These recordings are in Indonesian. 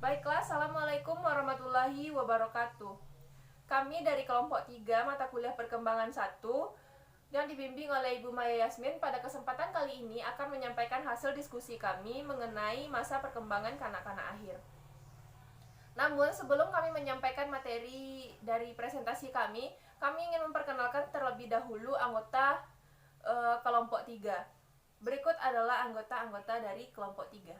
Baiklah, Assalamualaikum warahmatullahi wabarakatuh. Kami dari kelompok 3 mata kuliah perkembangan 1 yang dibimbing oleh Ibu Maya Yasmin pada kesempatan kali ini akan menyampaikan hasil diskusi kami mengenai masa perkembangan kanak-kanak akhir. Namun sebelum kami menyampaikan materi dari presentasi kami ingin memperkenalkan terlebih dahulu anggota kelompok 3. Berikut adalah anggota-anggota dari kelompok 3.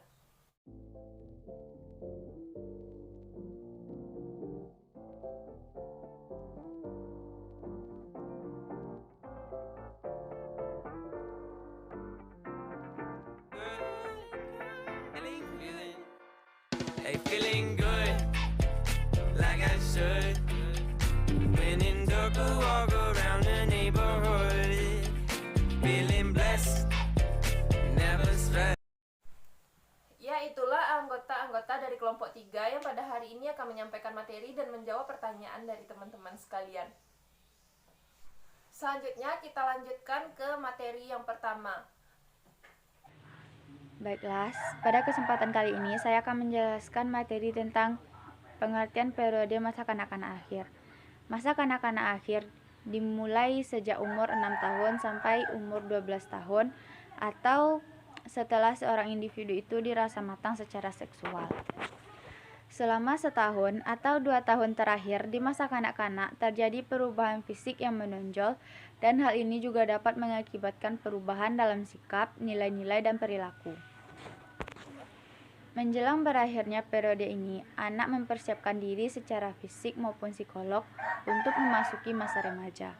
Hey, feeling good, like I should. When in dark, I walk around the neighborhood. Feeling blessed, never stressed. Ya, itulah anggota-anggota dari kelompok 3 yang pada hari ini akan menyampaikan materi dan menjawab pertanyaan dari teman-teman sekalian. Selanjutnya kita lanjutkan ke materi yang pertama. Baiklah, pada kesempatan kali ini saya akan menjelaskan materi tentang pengertian periode masa kanak-kanak akhir. Masa kanak-kanak akhir dimulai sejak umur 6 tahun sampai umur 12 tahun atau setelah seorang individu itu dirasa matang secara seksual. Selama setahun atau 2 tahun terakhir di masa kanak-kanak terjadi perubahan fisik yang menonjol dan hal ini juga dapat mengakibatkan perubahan dalam sikap, nilai-nilai, dan perilaku. Menjelang berakhirnya periode ini, anak mempersiapkan diri secara fisik maupun psikolog untuk memasuki masa remaja.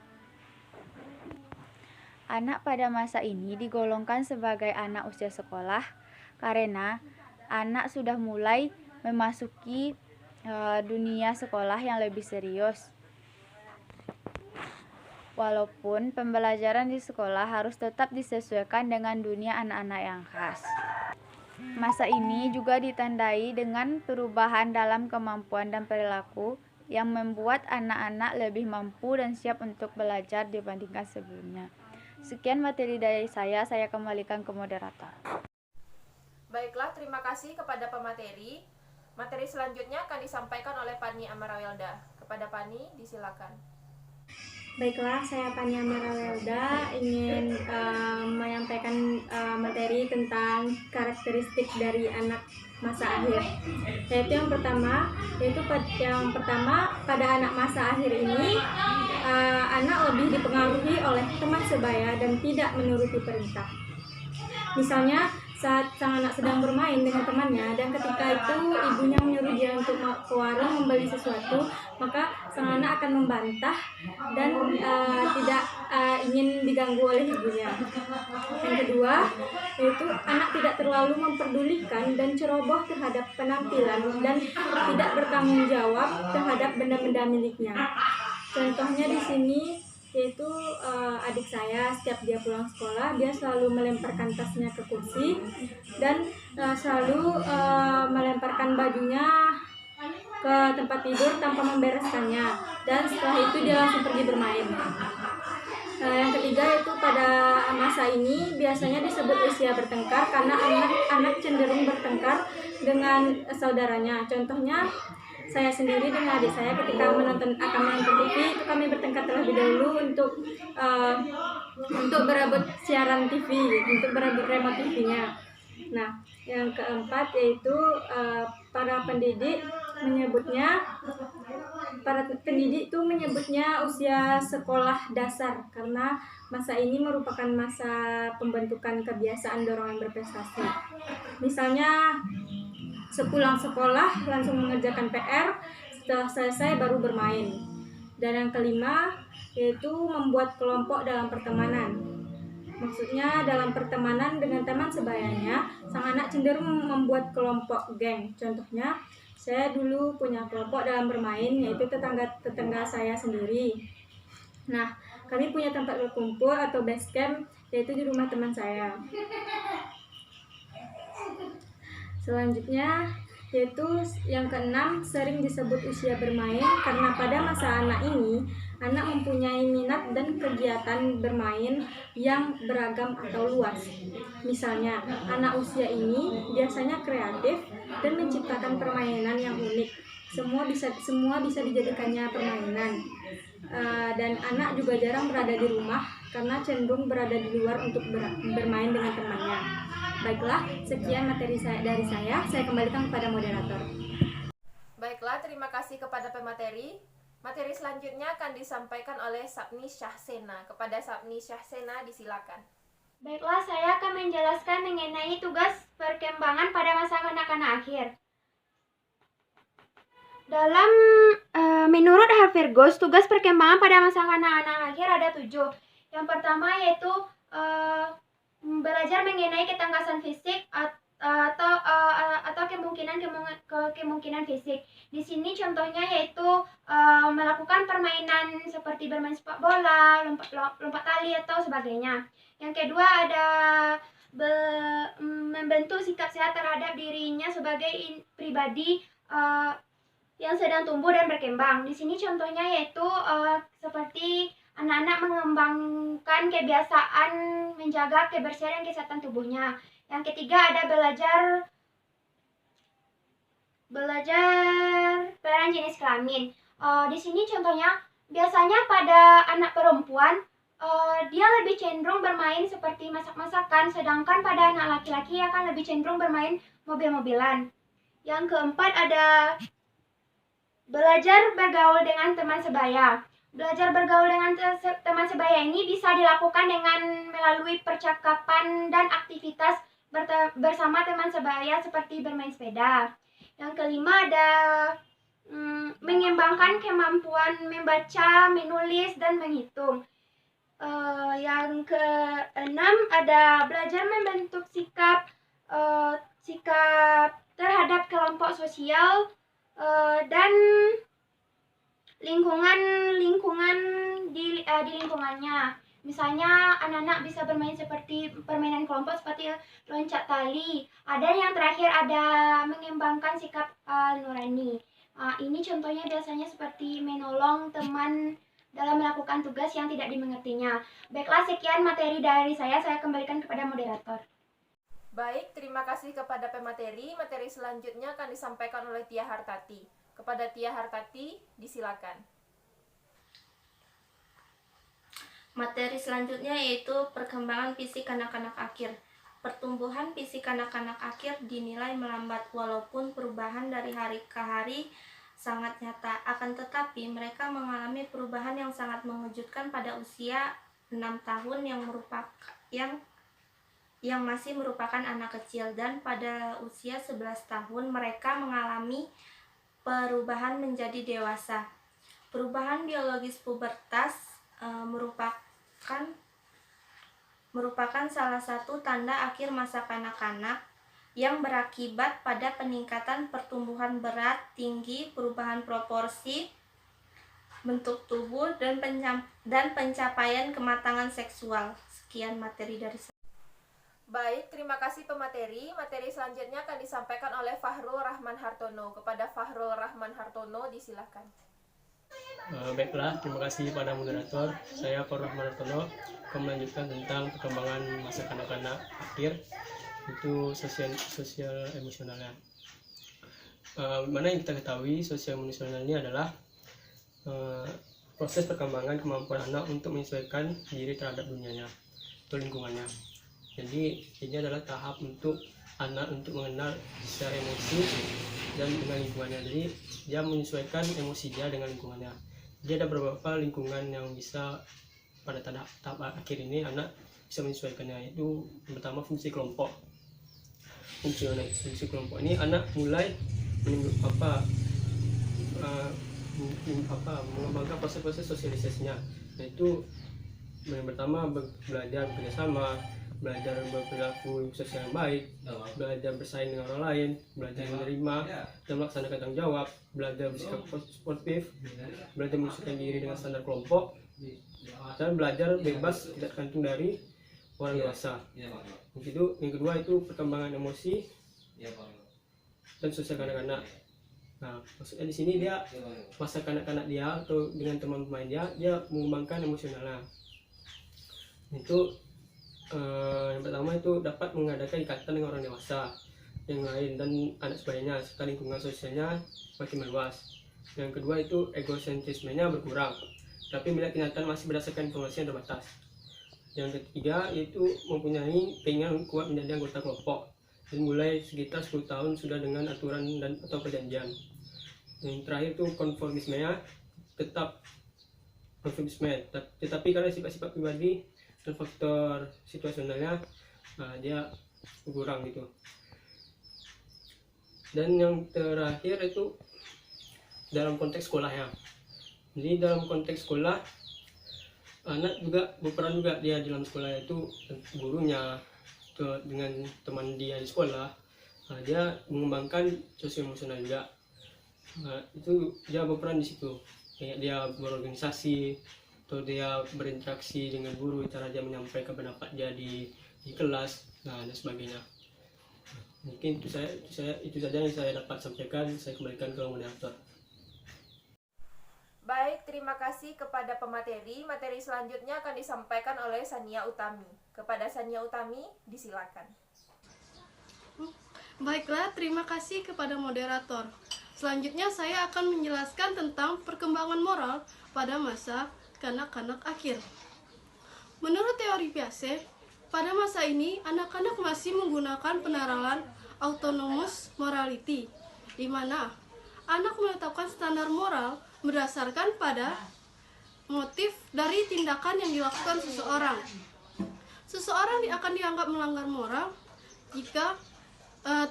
Anak pada masa ini digolongkan sebagai anak usia sekolah karena anak sudah mulai memasuki dunia sekolah yang lebih serius. Walaupun pembelajaran di sekolah harus tetap disesuaikan dengan dunia anak-anak yang khas. Masa ini juga ditandai dengan perubahan dalam kemampuan dan perilaku yang membuat anak-anak lebih mampu dan siap untuk belajar dibandingkan sebelumnya. Sekian materi dari saya kembalikan ke moderator. Baiklah, terima kasih kepada pemateri. Materi selanjutnya akan disampaikan oleh Pani Amarawelda. Kepada Pani, disilakan. Baiklah, saya Pani Amarawelda ingin menyampaikan materi tentang karakteristik dari anak masa akhir. Yang pertama pada anak masa akhir ini anak lebih dipengaruhi oleh teman sebaya dan tidak menuruti perintah. Misalnya saat sang anak sedang bermain dengan temannya dan ketika itu ibunya menyuruh dia untuk ke warung membeli sesuatu, maka sang anak akan membantah dan tidak ingin diganggu oleh ibunya. Yang kedua, yaitu anak tidak terlalu memperdulikan dan ceroboh terhadap penampilan dan tidak bertanggung jawab terhadap benda-benda miliknya. Contohnya di sini yaitu adik saya, setiap dia pulang sekolah dia selalu melemparkan tasnya ke kursi dan selalu melemparkan bajunya ke tempat tidur tanpa membereskannya, dan setelah itu dia langsung pergi bermain. Yang ketiga itu pada masa ini biasanya disebut usia bertengkar karena anak cenderung bertengkar dengan saudaranya. Contohnya saya sendiri dengan adik saya ketika akan menonton TV itu kami bertengkar terlebih dahulu untuk berebut siaran TV, untuk berebut remote TV-nya. Nah, yang keempat yaitu para pendidik itu menyebutnya usia sekolah dasar karena masa ini merupakan masa pembentukan kebiasaan dorongan berprestasi. Misalnya sepulang sekolah langsung mengerjakan PR, setelah selesai baru bermain. Dan yang kelima yaitu membuat kelompok dalam pertemanan. Maksudnya dalam pertemanan dengan teman sebayanya, sang anak cenderung membuat kelompok geng. Contohnya, saya dulu punya kelompok dalam bermain, yaitu tetangga saya sendiri. Nah, kami punya tempat berkumpul atau base camp, yaitu di rumah teman saya. Selanjutnya yaitu yang keenam, sering disebut usia bermain karena pada masa anak ini anak mempunyai minat dan kegiatan bermain yang beragam atau luas. Misalnya, anak usia ini biasanya kreatif dan menciptakan permainan yang unik. Semua bisa dijadikannya permainan. Dan anak juga jarang berada di rumah karena cenderung berada di luar untuk bermain dengan temannya. Baiklah, sekian materi dari saya kembalikan kepada moderator. Baiklah, terima kasih kepada pemateri. Materi selanjutnya akan disampaikan oleh Sapni Syahsena. Kepada Sapni Syahsena disilakan. Baiklah, saya akan menjelaskan mengenai tugas perkembangan pada masa kanak-kanak akhir. Menurut Havergos, tugas perkembangan pada masa kanak-kanak akhir ada 7. Yang pertama yaitu belajar mengenai ketangkasan fisik atau kemungkinan fisik. Di sini contohnya yaitu melakukan permainan seperti bermain sepak bola, lompat tali atau sebagainya. Yang kedua ada membentuk sikap sehat terhadap dirinya sebagai pribadi yang sedang tumbuh dan berkembang. Di sini contohnya yaitu seperti anak-anak mengembangkan kebiasaan menjaga kebersihan dan kesehatan tubuhnya. Yang ketiga ada belajar peran jenis kelamin. Di sini contohnya biasanya pada anak perempuan dia lebih cenderung bermain seperti masak-masakan, sedangkan pada anak laki-laki akan lebih cenderung bermain mobil-mobilan. Yang keempat ada belajar bergaul dengan teman sebaya. Belajar bergaul dengan teman sebaya ini bisa dilakukan dengan melalui percakapan dan aktivitas bersama teman sebaya seperti bermain sepeda. Yang kelima ada mengembangkan kemampuan membaca, menulis, dan menghitung. Yang keenam ada belajar membentuk sikap terhadap kelompok sosial dan lingkungan di lingkungannya. Misalnya anak-anak bisa bermain seperti permainan kelompok seperti loncat tali. Ada yang terakhir ada mengembangkan sikap nurani. Ini contohnya biasanya seperti menolong teman dalam melakukan tugas yang tidak dimengertinya. Baiklah, sekian materi dari saya kembalikan kepada moderator. Baik, terima kasih kepada pemateri. Materi selanjutnya akan disampaikan oleh Tia Hartati. Kepada Tia Hartati, disilakan. Materi selanjutnya yaitu perkembangan fisik anak-anak akhir. Pertumbuhan fisik anak-anak akhir dinilai melambat walaupun perubahan dari hari ke hari sangat nyata. Akan tetapi mereka mengalami perubahan yang sangat mengejutkan pada usia 6 tahun yang masih merupakan anak kecil, dan pada usia 11 tahun mereka mengalami perubahan menjadi dewasa. Perubahan biologis pubertas merupakan salah satu tanda akhir masa kanak-kanak yang berakibat pada peningkatan pertumbuhan berat, tinggi, perubahan proporsi bentuk tubuh, dan pencapaian kematangan seksual. Sekian materi dari saya. Baik, terima kasih pemateri. Materi selanjutnya akan disampaikan oleh Fahrul Rahman Hartono. Kepada Fahrul Rahman Hartono, disilakan. Baiklah, terima kasih pada moderator. Saya Fahrul Rahman Hartono akan melanjutkan tentang perkembangan masa kanak-kanak akhir, itu sosial emosionalnya. Mana yang kita ketahui, sosial emosional ini adalah proses perkembangan kemampuan anak untuk menyesuaikan diri terhadap dunianya atau lingkungannya. Jadi ini adalah tahap untuk anak untuk mengenal secara emosi dan dengan lingkungannya. Jadi dia menyesuaikan emosi dia dengan lingkungannya. Jadi ada beberapa lingkungan yang bisa pada tahap akhir ini anak bisa menyesuaikannya. Itu yang pertama fungsi kelompok. Fungsi kelompok ini anak mulai mengembangkan proses-proses sosialisasinya. Yaitu yang pertama belajar bekerjasama, belajar berperilaku sosial yang baik, belajar bersaing dengan orang lain, belajar menerima dan melaksanakan tanggung jawab, belajar bersikap sportif, belajar menyesuaikan diri dengan standar kelompok, dan belajar bebas tidak tergantung dari orang dewasa. Yang kedua itu perkembangan emosi dan sosial kanak-kanak. Nah, maksudnya di sini dia masa kanak-kanak dia atau dengan teman pemain dia mengembangkan emosionalnya. Itu yang pertama itu dapat mengadakan ikatan dengan orang dewasa. yang lain dan anak sebayanya, serta lingkungan sosialnya makin meluas. Yang kedua itu egosentrismenya berkurang, tapi melihat kenyataan masih berdasarkan informasi yang terbatas. Yang ketiga yaitu mempunyai keinginan kuat menjadi anggota kelompok, dan mulai sekitar 10 tahun sudah dengan aturan dan atau perjanjian. Yang terakhir itu konformismenya tetap konformisme, tetapi karena sifat-sifat pribadi dan faktor situasionalnya dia berkurang gitu. Dan yang terakhir itu dalam konteks sekolah ya. Jadi dalam konteks sekolah, anak juga berperan juga dia dalam sekolah, itu gurunya dengan teman dia di sekolah. Dia mengembangkan sosial emosional juga. Itu dia berperan di situ. Kayak dia berorganisasi atau dia berinteraksi dengan guru, cara dia menyampaikan pendapat dia di kelas, dan sebagainya. Mungkin itu saja yang saya dapat sampaikan. Saya kembalikan ke moderator. Baik, terima kasih kepada pemateri. Materi selanjutnya akan disampaikan oleh Sania Utami. Kepada Sania Utami, disilakan. Baiklah, terima kasih kepada moderator. Selanjutnya saya akan menjelaskan tentang perkembangan moral pada masa kanak-kanak akhir. Menurut teori Piaget, pada masa ini anak-anak masih menggunakan peneralan autonomous morality, di mana anak menetapkan standar moral berdasarkan pada motif dari tindakan yang dilakukan seseorang. Seseorang akan dianggap melanggar moral jika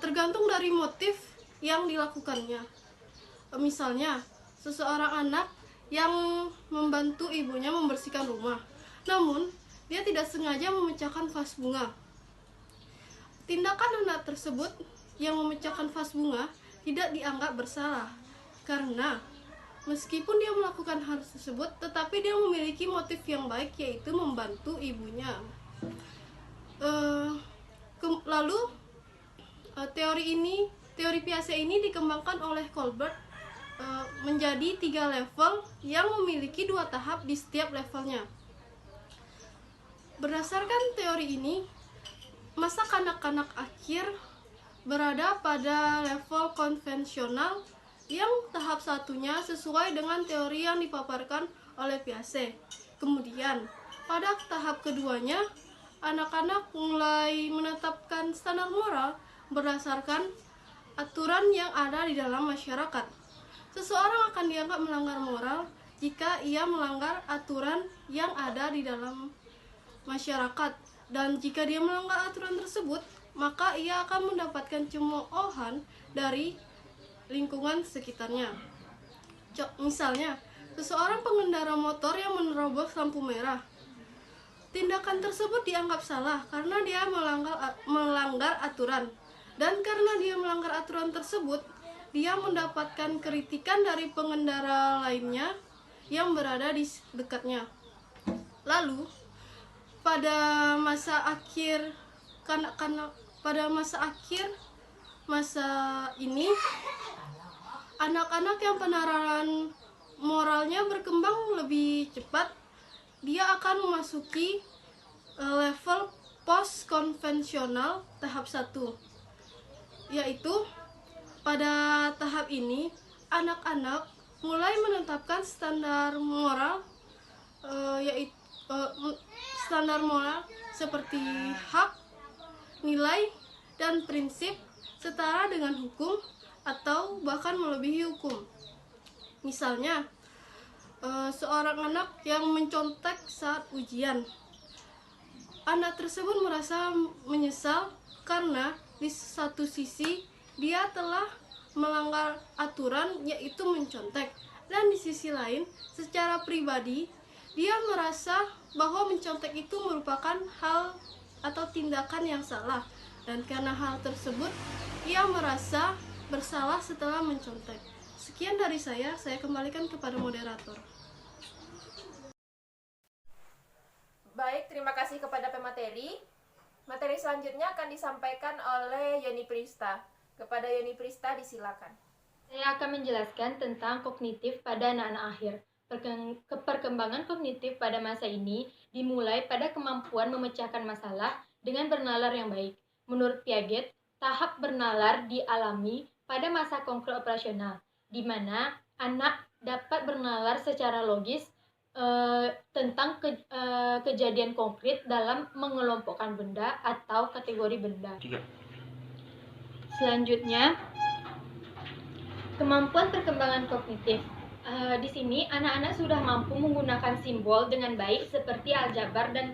tergantung dari motif yang dilakukannya. Misalnya, seseorang anak yang membantu ibunya membersihkan rumah, namun dia tidak sengaja memecahkan vas bunga. Tindakan anak tersebut yang memecahkan vas bunga tidak dianggap bersalah, karena meskipun dia melakukan hal tersebut, tetapi dia memiliki motif yang baik, yaitu membantu ibunya. Lalu teori Piaget ini dikembangkan oleh Colbert menjadi 3 level yang memiliki 2 tahap di setiap levelnya. Berdasarkan teori ini, masa kanak-kanak akhir berada pada level konvensional yang tahap satunya sesuai dengan teori yang dipaparkan oleh Piaget. Kemudian, pada tahap keduanya, anak-anak mulai menetapkan standar moral berdasarkan aturan yang ada di dalam masyarakat. Seseorang akan dianggap melanggar moral jika ia melanggar aturan yang ada di dalam masyarakat, dan jika dia melanggar aturan tersebut, maka ia akan mendapatkan cemoohan dari lingkungan sekitarnya. Misalnya, seseorang pengendara motor yang menerobos lampu merah. Tindakan tersebut dianggap salah karena dia melanggar aturan. Dan karena dia melanggar aturan tersebut, dia mendapatkan kritikan dari pengendara lainnya yang berada di dekatnya. Lalu, pada masa akhir masa ini, anak-anak yang peneralan moralnya berkembang lebih cepat, dia akan memasuki level post konvensional tahap 1, yaitu pada tahap ini anak-anak mulai menetapkan standar moral standar moral seperti hak, nilai, dan prinsip setara dengan hukum atau bahkan melebihi hukum. Misalnya, seorang anak yang mencontek saat ujian. Anak tersebut merasa menyesal karena di satu sisi dia telah melanggar aturan, yaitu mencontek, dan di sisi lain secara pribadi dia merasa bahwa mencontek itu merupakan hal atau tindakan yang salah, dan karena hal tersebut ia merasa bersalah setelah mencontek. Sekian dari saya kembalikan kepada moderator. Baik, terima kasih kepada pemateri. Materi selanjutnya akan disampaikan oleh Yoni Prista. Kepada Yoni Prista, disilakan. Saya akan menjelaskan tentang kognitif pada anak-anak akhir. Perkembangan kognitif pada masa ini dimulai pada kemampuan memecahkan masalah dengan bernalar yang baik. Menurut Piaget, tahap bernalar dialami pada masa konkret operasional, di mana anak dapat bernalar secara logis tentang kejadian konkret dalam mengelompokkan benda atau kategori benda. Selanjutnya, kemampuan perkembangan kognitif. Di sini anak-anak sudah mampu menggunakan simbol dengan baik seperti aljabar dan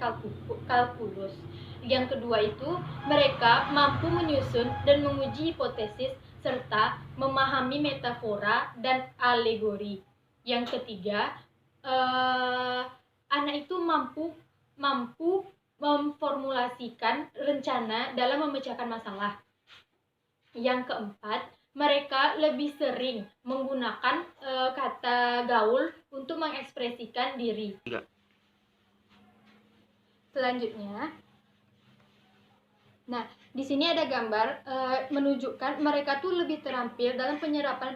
kalkulus. Yang kedua itu, mereka mampu menyusun dan menguji hipotesis serta memahami metafora dan alegori. Yang ketiga, anak itu mampu memformulasikan rencana dalam memecahkan masalah. Yang keempat, mereka lebih sering menggunakan kata gaul untuk mengekspresikan diri. Selanjutnya, nah di sini ada gambar menunjukkan mereka tuh lebih terampil dalam penyerapan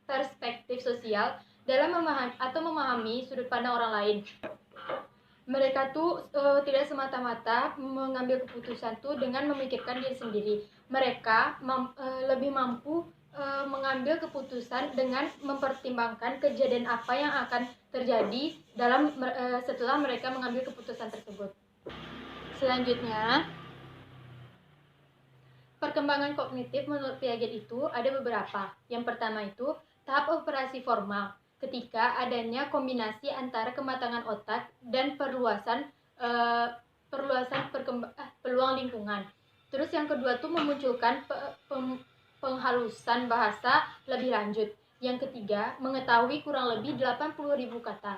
perspektif sosial dalam memahami sudut pandang orang lain. Mereka tuh tidak semata-mata mengambil keputusan tuh dengan memikirkan diri sendiri. Mereka lebih mampu mengambil keputusan dengan mempertimbangkan kejadian apa yang akan terjadi setelah mereka mengambil keputusan tersebut. Selanjutnya, perkembangan kognitif menurut Piaget itu ada beberapa. Yang pertama itu tahap operasi formal, ketika adanya kombinasi antara kematangan otak dan perluasan peluang lingkungan. Terus yang kedua tuh memunculkan penghalusan bahasa lebih lanjut. Yang ketiga, mengetahui kurang lebih 80.000 kata.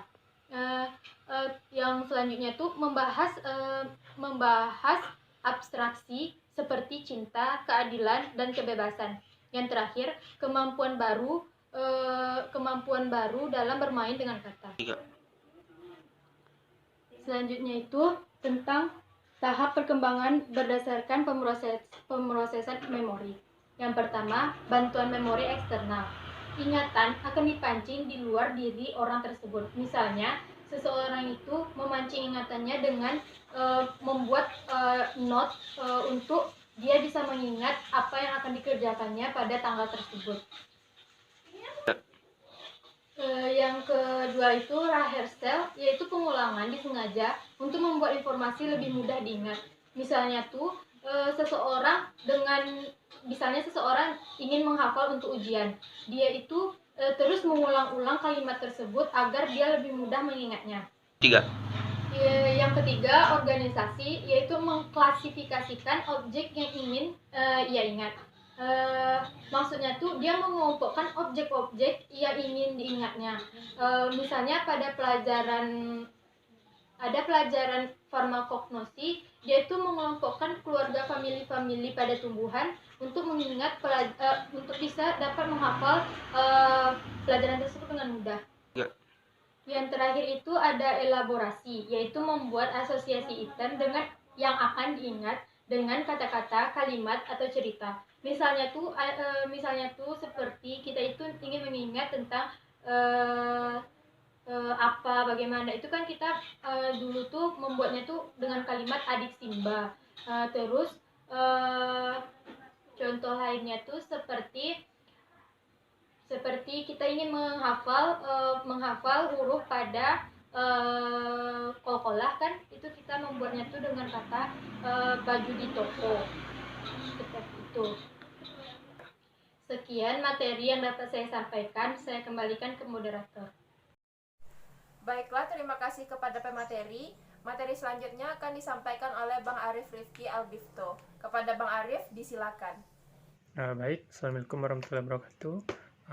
Yang selanjutnya tuh membahas abstraksi seperti cinta, keadilan, dan kebebasan. Yang terakhir, kemampuan baru dalam bermain dengan kata. Selanjutnya itu tentang tahap perkembangan berdasarkan pemrosesan memori. Yang pertama, bantuan memori eksternal. Ingatan akan dipancing di luar diri orang tersebut. Misalnya, seseorang itu memancing ingatannya dengan membuat note untuk dia bisa mengingat apa yang akan dikerjakannya pada tanggal tersebut. Yang kedua itu rehearsal, yaitu pengulangan disengaja untuk membuat informasi lebih mudah diingat. Misalnya tuh seseorang ingin menghafal untuk ujian, dia itu terus mengulang-ulang kalimat tersebut agar dia lebih mudah mengingatnya. Yang ketiga, organisasi, yaitu mengklasifikasikan objek yang ingin ia ingat. Maksudnya tuh dia mengelompokkan objek-objek yang ingin diingatnya. Misalnya pada pelajaran farmakognosi, dia itu mengelompokkan keluarga famili pada tumbuhan untuk mengingat untuk bisa dapat menghafal pelajaran tersebut dengan mudah. Yang terakhir itu ada elaborasi, yaitu membuat asosiasi item dengan yang akan diingat dengan kata-kata, kalimat, atau cerita. Misalnya tuh seperti kita itu ingin mengingat tentang bagaimana itu kan kita dulu tuh membuatnya tuh dengan kalimat adik Simba. Terus contoh lainnya tuh seperti kita ingin menghafal huruf pada kolkolah kan, itu kita membuatnya tuh dengan kata baju di toko, seperti itu. Sekian materi yang dapat saya sampaikan, saya kembalikan ke moderator. Baiklah, terima kasih kepada pemateri. Materi selanjutnya akan disampaikan oleh Bang Arif Rifki Albifto. Kepada Bang Arif, disilakan. Baik, Assalamualaikum warahmatullahi wabarakatuh.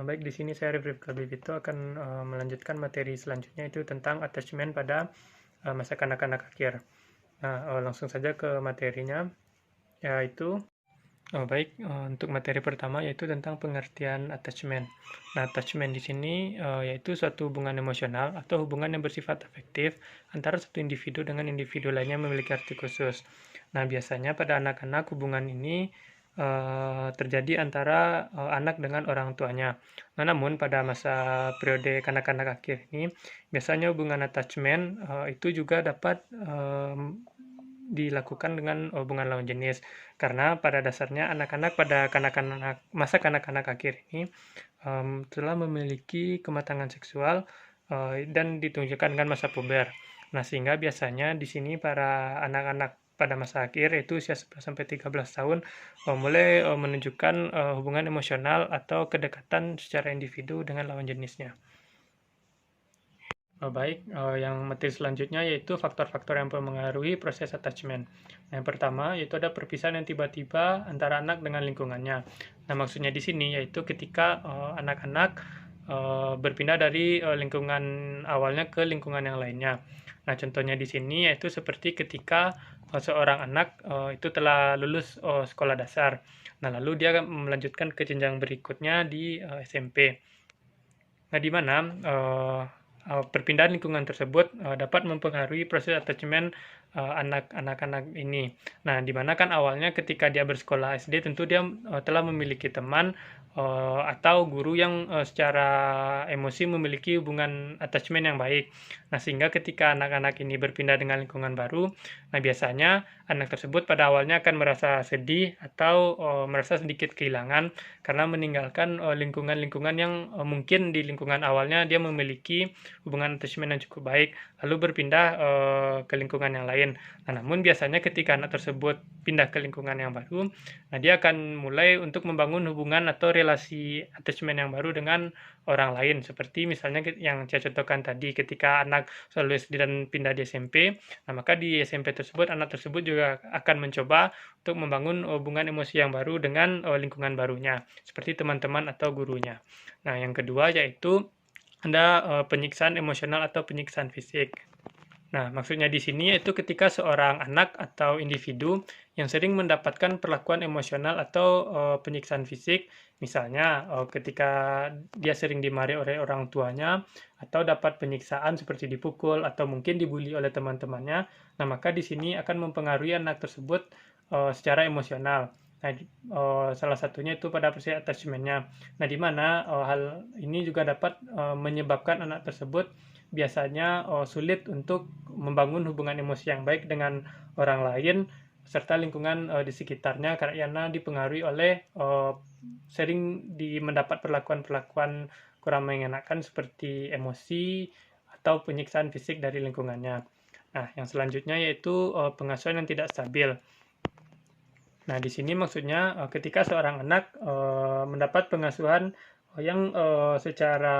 Baik, di sini saya Arif Rifki Albifto akan melanjutkan materi selanjutnya, itu tentang attachment pada masa kanak-kanak akhir. Langsung saja ke materinya, yaitu untuk materi pertama yaitu tentang pengertian attachment. Nah, attachment di sini yaitu suatu hubungan emosional atau hubungan yang bersifat afektif antara satu individu dengan individu lainnya yang memiliki arti khusus. Nah, biasanya pada anak-anak hubungan ini terjadi antara anak dengan orang tuanya. Nah, namun pada masa periode kanak-kanak akhir ini, biasanya hubungan attachment itu juga dapat dilakukan dengan hubungan lawan jenis. Karena pada dasarnya anak-anak pada masa kanak-kanak akhir ini telah memiliki kematangan seksual dan ditunjukkan dengan masa puber. Nah, sehingga biasanya di sini para anak-anak pada masa akhir, yaitu usia 11-13 tahun, mulai menunjukkan hubungan emosional atau kedekatan secara individu dengan lawan jenisnya. Yang materi selanjutnya yaitu faktor-faktor yang mempengaruhi proses attachment. Yang pertama yaitu ada perpisahan yang tiba-tiba antara anak dengan lingkungannya. Nah, maksudnya di sini yaitu ketika anak-anak berpindah dari lingkungan awalnya ke lingkungan yang lainnya. Nah, contohnya di sini yaitu seperti ketika seorang anak itu telah lulus sekolah dasar. Nah, lalu dia melanjutkan ke jenjang berikutnya di SMP. Nah, di mana perpindahan lingkungan tersebut dapat mempengaruhi proses attachment anak-anak ini. Nah, di mana kan awalnya ketika dia bersekolah SD tentu dia telah memiliki teman atau guru yang secara emosi memiliki hubungan attachment yang baik. Nah, sehingga ketika anak-anak ini berpindah dengan lingkungan baru, nah biasanya anak tersebut pada awalnya akan merasa sedih atau merasa sedikit kehilangan karena meninggalkan lingkungan-lingkungan yang mungkin di lingkungan awalnya dia memiliki hubungan attachment yang cukup baik, lalu berpindah ke lingkungan yang lain. Nah, namun biasanya ketika anak tersebut pindah ke lingkungan yang baru, nah dia akan mulai untuk membangun hubungan atau relasi attachment yang baru dengan orang lain, seperti misalnya yang saya contohkan tadi ketika anak selalu SD dan pindah di SMP, nah maka di SMP tersebut anak tersebut juga akan mencoba untuk membangun hubungan emosi yang baru dengan lingkungan barunya, seperti teman-teman atau gurunya. Nah, yang kedua yaitu ada penyiksaan emosional atau penyiksaan fisik. Nah, maksudnya di sini yaitu ketika seorang anak atau individu yang sering mendapatkan perlakuan emosional atau penyiksaan fisik, misalnya ketika dia sering dimarahi oleh orang tuanya atau dapat penyiksaan seperti dipukul atau mungkin dibully oleh teman-temannya, nah maka di sini akan mempengaruhi anak tersebut secara emosional. Nah, salah satunya itu pada proses attachment-nya. Nah, di mana hal ini juga dapat menyebabkan anak tersebut biasanya sulit untuk membangun hubungan emosi yang baik dengan orang lain serta lingkungan di sekitarnya karena dipengaruhi oleh sering mendapat perlakuan-perlakuan kurang mengenakan seperti emosi atau penyiksaan fisik dari lingkungannya. Nah, yang selanjutnya yaitu pengasuhan yang tidak stabil. Nah, di sini maksudnya ketika seorang anak mendapat pengasuhan yang secara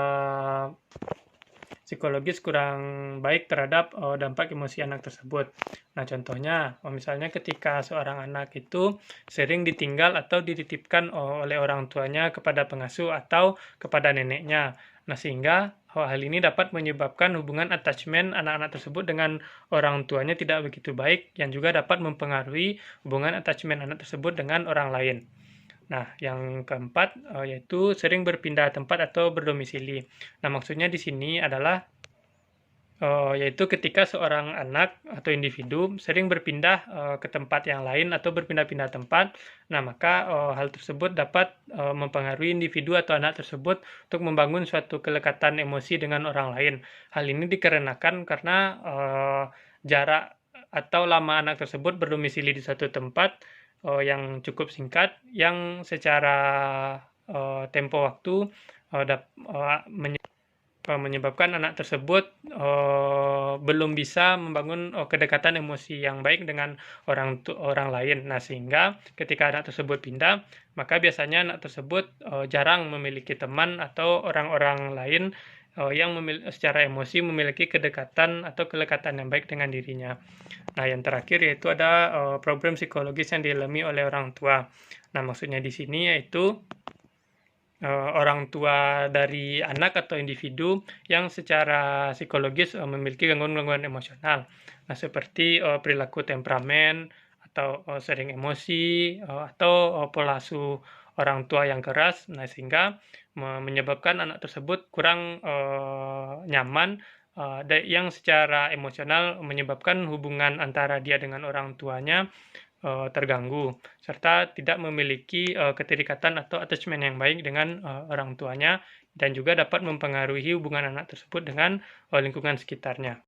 psikologis kurang baik terhadap dampak emosi anak tersebut. Nah, contohnya misalnya ketika seorang anak itu sering ditinggal atau dititipkan oleh orang tuanya kepada pengasuh atau kepada neneknya. Nah, sehingga hal ini dapat menyebabkan hubungan attachment anak-anak tersebut dengan orang tuanya tidak begitu baik, yang juga dapat mempengaruhi hubungan attachment anak tersebut dengan orang lain. Nah, yang keempat yaitu sering berpindah tempat atau berdomisili. Nah, maksudnya di sini adalah yaitu ketika seorang anak atau individu sering berpindah ke tempat yang lain atau berpindah-pindah tempat, nah maka hal tersebut dapat mempengaruhi individu atau anak tersebut untuk membangun suatu kelekatan emosi dengan orang lain. Hal ini dikarenakan karena jarak atau lama anak tersebut berdomisili di suatu tempat yang cukup singkat, yang secara tempo waktu menyebabkan anak tersebut belum bisa membangun kedekatan emosi yang baik dengan orang lain. Nah, sehingga ketika anak tersebut pindah, maka biasanya anak tersebut jarang memiliki teman atau orang-orang lain yang secara emosi memiliki kedekatan atau kelekatan yang baik dengan dirinya. Nah, yang terakhir yaitu ada problem psikologis yang dialami oleh orang tua. Nah, maksudnya di sini yaitu orang tua dari anak atau individu yang secara psikologis memiliki gangguan-gangguan emosional. Nah, seperti perilaku temperamen atau sering emosi atau pola asuh orang tua yang keras. Nah, sehingga menyebabkan anak tersebut kurang nyaman yang secara emosional menyebabkan hubungan antara dia dengan orang tuanya terganggu, serta tidak memiliki keterikatan atau attachment yang baik dengan orang tuanya, dan juga dapat mempengaruhi hubungan anak tersebut dengan lingkungan sekitarnya.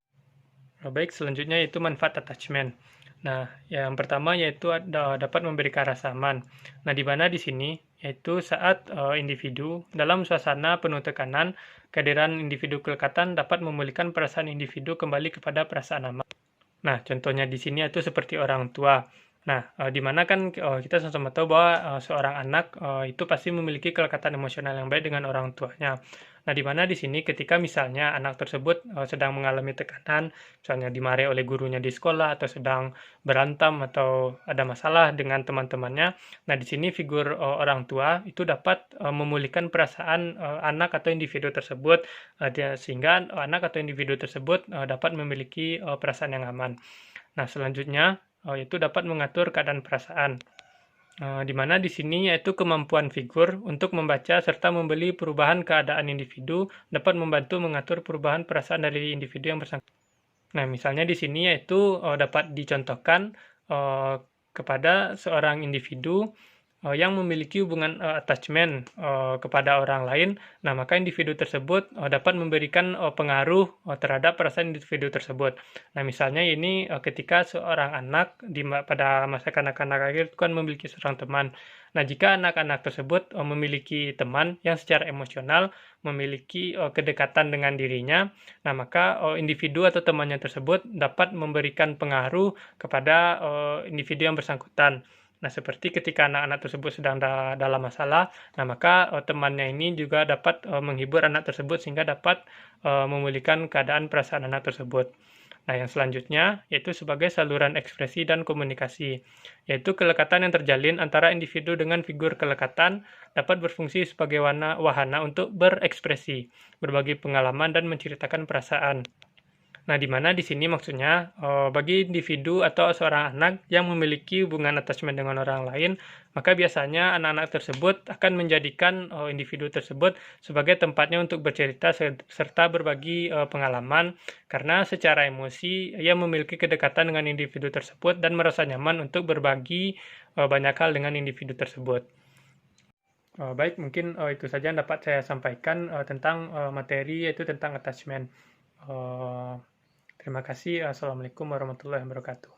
Baik, selanjutnya yaitu manfaat attachment. Nah, yang pertama yaitu dapat memberikan rasa aman. Nah, di mana di sini yaitu saat individu dalam suasana penuh tekanan, kehadiran individu kelekatan dapat memulihkan perasaan individu kembali kepada perasaan aman. Nah, contohnya di sini itu seperti orang tua. Nah, di mana kan kita sama-sama tahu bahwa seorang anak itu pasti memiliki kelekatan emosional yang baik dengan orang tuanya. Nah, di mana di sini ketika misalnya anak tersebut sedang mengalami tekanan, misalnya dimarahi oleh gurunya di sekolah atau sedang berantem atau ada masalah dengan teman-temannya. Nah, di sini figur orang tua itu dapat memulihkan perasaan anak atau individu tersebut sehingga anak atau individu tersebut dapat memiliki perasaan yang aman. Nah, selanjutnya yaitu dapat mengatur keadaan perasaan. Di mana di sini yaitu kemampuan figur untuk membaca serta membeli perubahan keadaan individu dapat membantu mengatur perubahan perasaan dari individu yang bersangkutan. Nah, misalnya di sini yaitu dapat dicontohkan kepada seorang individu yang memiliki hubungan attachment kepada orang lain. Nah, maka individu tersebut dapat memberikan pengaruh terhadap perasaan individu tersebut. Nah, misalnya ini ketika seorang anak pada masa kanak-kanak akhir itu kan memiliki seorang teman. Nah, jika anak-anak tersebut memiliki teman yang secara emosional memiliki kedekatan dengan dirinya, nah maka individu atau temannya tersebut dapat memberikan pengaruh kepada individu yang bersangkutan. Nah, seperti ketika anak-anak tersebut sedang dalam masalah, nah maka temannya ini juga dapat menghibur anak tersebut sehingga dapat memulihkan keadaan perasaan anak tersebut. Nah, yang selanjutnya yaitu sebagai saluran ekspresi dan komunikasi, yaitu kelekatan yang terjalin antara individu dengan figur kelekatan dapat berfungsi sebagai wahana untuk berekspresi, berbagi pengalaman, dan menceritakan perasaan. Nah, di mana di sini maksudnya bagi individu atau seorang anak yang memiliki hubungan attachment dengan orang lain, maka biasanya anak-anak tersebut akan menjadikan individu tersebut sebagai tempatnya untuk bercerita serta berbagi pengalaman, karena secara emosi ia memiliki kedekatan dengan individu tersebut dan merasa nyaman untuk berbagi banyak hal dengan individu tersebut. Baik, mungkin itu saja yang dapat saya sampaikan tentang materi yaitu tentang attachment. Terima kasih. Assalamualaikum warahmatullahi wabarakatuh.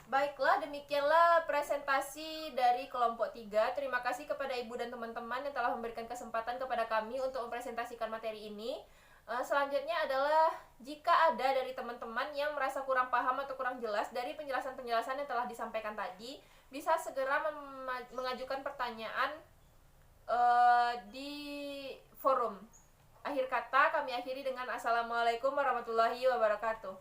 Baiklah, demikianlah presentasi dari kelompok 3. Terima kasih kepada Ibu dan teman-teman yang telah memberikan kesempatan kepada kami untuk mempresentasikan materi ini. Selanjutnya adalah jika ada dari teman-teman yang merasa kurang paham atau kurang jelas dari penjelasan-penjelasan yang telah disampaikan tadi, bisa segera mengajukan pertanyaan di forum. Akhir kata kami akhiri dengan Assalamualaikum warahmatullahi wabarakatuh.